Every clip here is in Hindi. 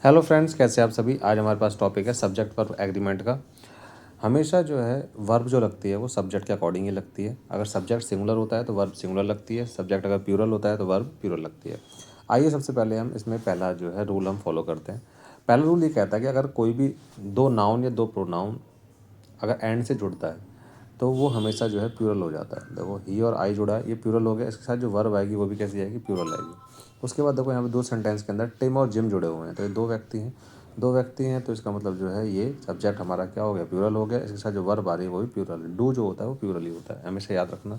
हेलो फ्रेंड्स, कैसे आप सभी। आज हमारे पास टॉपिक है सब्जेक्ट वर्ब एग्रीमेंट का। हमेशा जो है वर्ब जो लगती है वो सब्जेक्ट के अकॉर्डिंग ही लगती है। अगर सब्जेक्ट सिंगुलर होता है तो वर्ब सिंगुलर लगती है, सब्जेक्ट अगर प्लूरल होता है तो वर्ब प्लूरल लगती है। आइए सबसे पहले हम इसमें पहला जो है रूल हम फॉलो करते हैं। पहला रूल ये कहता है कि अगर कोई भी दो नाउन या दो प्रोनाउन अगर एंड से जुड़ता है तो वो हमेशा जो है प्लूरल हो जाता है। देखो ही और आई जुड़ा है, ये प्लूरल हो गया। इसके साथ जो वर्ब आएगी वो भी कैसी आएगी, प्लूरल आएगी। उसके बाद देखो यहाँ पे दो सेंटेंस के अंदर टिम और जिम जुड़े हुए हैं, तो ये दो व्यक्ति हैं, तो इसका मतलब जो है ये सब्जेक्ट हमारा क्या हो गया, प्लूरल हो गया। इसके साथ जो वर्ब आ रही है वो भी प्लूरल है। डू जो होता है वो प्लूरल ही होता है, हमेशा याद रखना।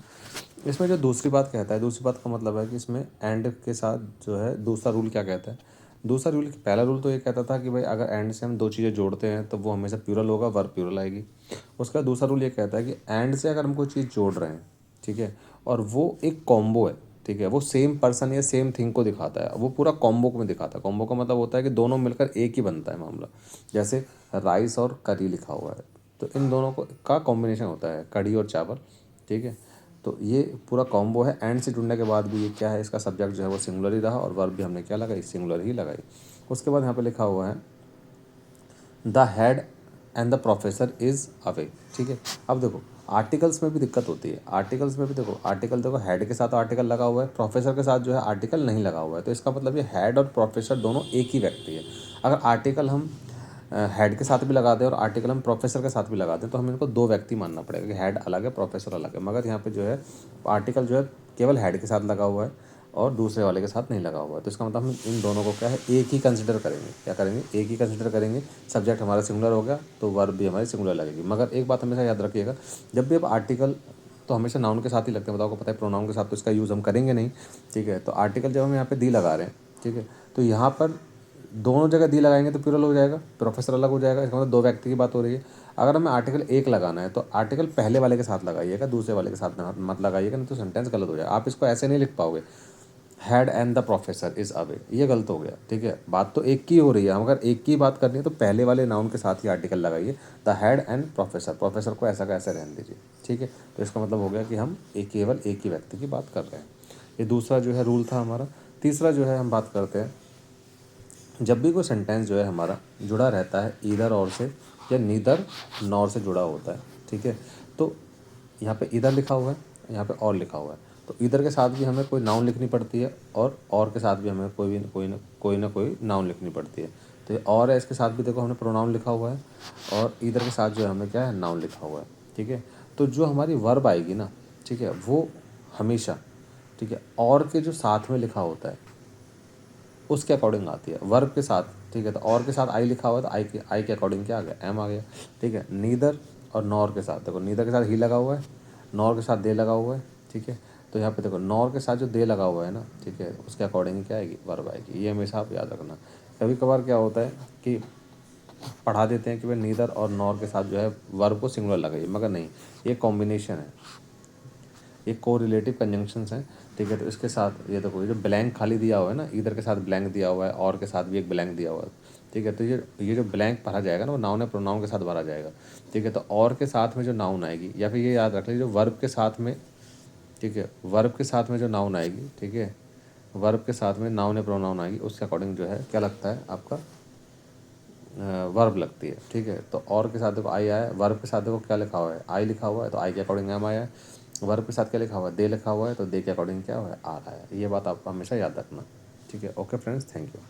इसमें जो दूसरी बात कहता है, दूसरी बात का मतलब है कि इसमें एंड के साथ जो है दूसरा रूल क्या कहता है। दूसरा रूल, पहला रूल तो ये कहता था कि भाई अगर एंड से हम दो चीज़ें जोड़ते हैं तो वो हमेशा प्लूरल होगा, वर्ब प्लूरल आएगी। उसका दूसरा रूल ये कहता है कि एंड से अगर हम कोई चीज़ जोड़ रहे हैं, ठीक है, और वो एक कॉम्बो है, ठीक है, वो सेम पर्सन या सेम थिंग को दिखाता है, वो पूरा कॉम्बो में दिखाता है। कॉम्बो का मतलब होता है कि दोनों मिलकर एक ही बनता है मामला। जैसे राइस और करी लिखा हुआ है, तो इन दोनों को का कॉम्बिनेशन होता है कढ़ी और चावल, ठीक है। तो ये पूरा कॉम्बो है। एंड से जुड़ने के बाद भी ये क्या है, इसका सब्जेक्ट जो है वो सिंगुलर ही रहा और वर्ब भी हमने क्या लगाई, सिंगुलर ही लगाई। उसके बाद यहाँ पे लिखा हुआ है the head and the professor is away, ठीक है। अब देखो आर्टिकल्स में भी दिक्कत होती है। आर्टिकल्स में भी देखो, आर्टिकल देखो हेड के साथ आर्टिकल लगा हुआ है, प्रोफेसर के साथ जो है आर्टिकल नहीं लगा हुआ है। तो इसका मतलब ये हेड और प्रोफेसर दोनों एक ही व्यक्ति है। अगर आर्टिकल हम हेड के साथ भी लगा दें और आर्टिकल हम प्रोफेसर के साथ भी लगा दें तो हमें इनको दो व्यक्ति मानना पड़ेगा कि हेड अलग है, प्रोफेसर अलग है। मगर यहाँ पे जो है आर्टिकल जो है केवल हेड के साथ लगा हुआ है और दूसरे वाले के साथ नहीं लगा हुआ है। तो इसका मतलब हम इन दोनों को क्या है, एक ही कंसिडर करेंगे। क्या करेंगे, एक ही कंसिडर करेंगे। सब्जेक्ट हमारा सिंगुलर हो गया तो वर्ब भी हमारी सिंगुलर लगेगी। मगर एक बात हमेशा याद रखिएगा, जब भी आप आर्टिकल तो हमेशा नाउन के साथ ही लगते हैं, बताओ को पता है। प्रोनाउन के साथ तो इसका यूज़ हम करेंगे नहीं, ठीक है। तो आर्टिकल जब हम यहाँ पे दी लगा रहे हैं, ठीक है, तो यहाँ पर दोनों जगह दी लगाएंगे तो प्लूरल हो जाएगा, प्रोफेसर अलग हो जाएगा। इसका मतलब दो व्यक्ति की बात हो रही है। अगर हमें आर्टिकल एक लगाना है तो आर्टिकल पहले वाले के साथ लगाइएगा, दूसरे वाले के साथ मत लगाइएगा, नहीं तो सेंटेंस गलत हो जाएगा। आप इसको ऐसे नहीं लिख पाओगे, had and the professor is away, ये गलत हो गया, ठीक है। बात तो एक की हो रही है, अगर एक की बात करनी है तो पहले वाले नाउन के साथ ही आर्टिकल लगाइए। The had and professor, professor को ऐसा का ऐसा रहने दीजिए, ठीक है। तो इसका मतलब हो गया कि हम केवल एक ही व्यक्ति की बात कर रहे हैं। ये दूसरा जो है रूल था हमारा। तीसरा जो है हम बात करते हैं, जब भी कोई सेंटेंस जो है हमारा जुड़ा रहता है ईदर और से या नीदर नॉर से जुड़ा होता है, ठीक है। तो यहाँ पे इधर लिखा हुआ है, यहाँ पे और लिखा हुआ है। तो इधर के साथ भी हमें कोई नाउन लिखनी पड़ती है और के साथ भी हमें कोई ना कोई नाउन लिखनी पड़ती है। तो ये और है, इसके साथ भी देखो हमने प्रोनाउन लिखा हुआ है और इधर के साथ जो है हमें क्या है, नाउन लिखा हुआ है, ठीक है। तो जो हमारी वर्ब आएगी ना, ठीक है, वो हमेशा, ठीक है, और के जो साथ में लिखा होता है उसके अकॉर्डिंग आती है, वर्ब के साथ, ठीक है। तो और के साथ आई लिखा हुआ है तो आई के अकॉर्डिंग क्या आ गया, एम आ गया, ठीक है। नीदर और नॉर के साथ देखो, नीदर के साथ ही लगा हुआ है, नॉर के साथ दे लगा हुआ है, ठीक है। तो यहाँ पे देखो नॉर के साथ जो दे लगा हुआ है ना, ठीक है, उसके अकॉर्डिंग क्या आएगी, वर्ब आएगी। ये हमेशा आप याद रखना। कभी कभार क्या होता है कि पढ़ा देते हैं कि भाई नीदर और नॉर के साथ जो है वर्ब को सिंगुलर लगाइए, मगर नहीं, ये कॉम्बिनेशन है, ये को रिलेटिव कंजंक्शंस हैं, ठीक है। तो इसके साथ ये देखो, ये जो ब्लैंक खाली दिया हुआ है ना, इधर के साथ ब्लैंक दिया हुआ है और के साथ भी एक ब्लैंक दिया हुआ है, ठीक है। तो ये जो ब्लैंक भरा जाएगा ना वो नाउन है प्रोनाउन के साथ भरा जाएगा, ठीक है। तो और के साथ में जो नाउन आएगी, या फिर ये याद रख लीजिए जो वर्ब के साथ में, ठीक है, वर्ब के साथ में जो नाउन आएगी, ठीक है, वर्ब के साथ में नाउन या प्रोनाउन आएगी, उसके अकॉर्डिंग जो है क्या लगता है आपका, वर्ब लगती है, ठीक है। तो और के साथ देखो आई आया है, वर्ब के साथ देखो क्या लिखा हुआ है, आई लिखा हुआ है तो आई के अकॉर्डिंग एम आया है। वर्ब के साथ क्या लिखा हुआ है, दे लिखा हुआ है तो दे के अकॉर्डिंग क्या हुआ है, आ रहा है। ये बात आपको हमेशा याद रखना, ठीक है। Okay friends, thank you.